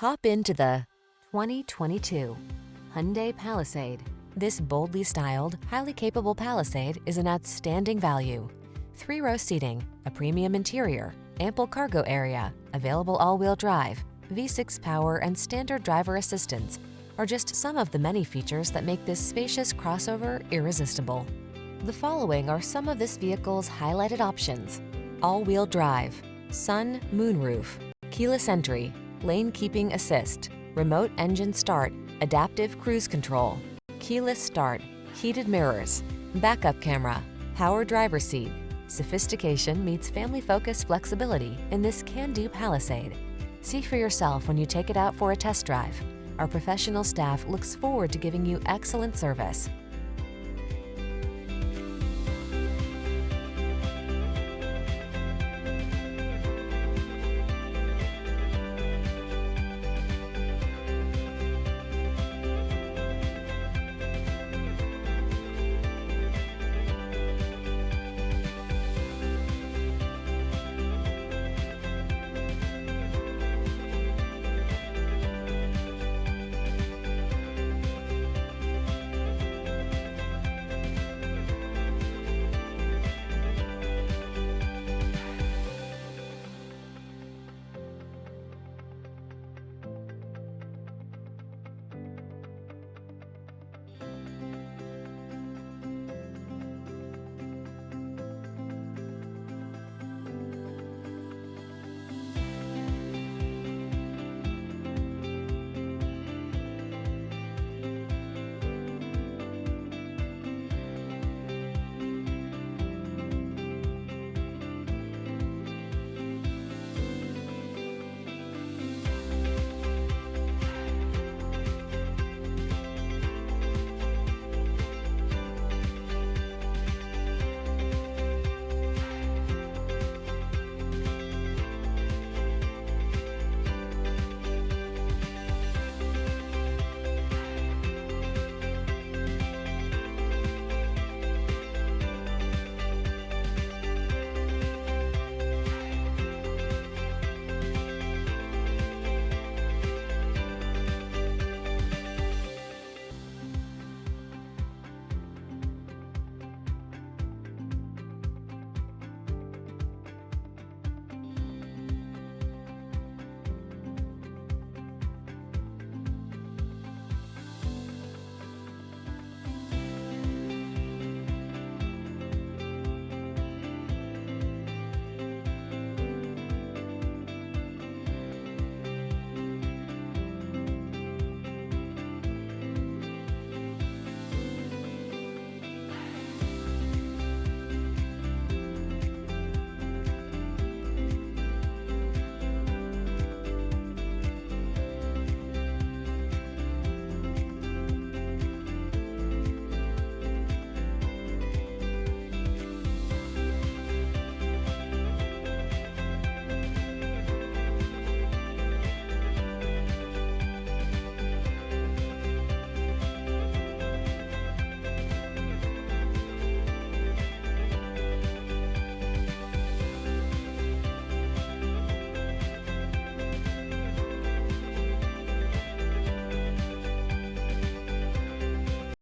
Hop into the 2022 Hyundai Palisade. This boldly styled, highly capable Palisade is an outstanding value. 3-row seating, a premium interior, ample cargo area, available all-wheel drive, V6 power, and standard driver assistance are just some of the many features that make this spacious crossover irresistible. The following are some of this vehicle's highlighted options: all-wheel drive, sun, moonroof, keyless entry, lane keeping assist, remote engine start, adaptive cruise control, keyless start, heated mirrors, backup camera, power driver seat. Sophistication meets family-focused flexibility in this can-do Palisade. See for yourself when you take it out for a test drive. Our professional staff looks forward to giving you excellent service.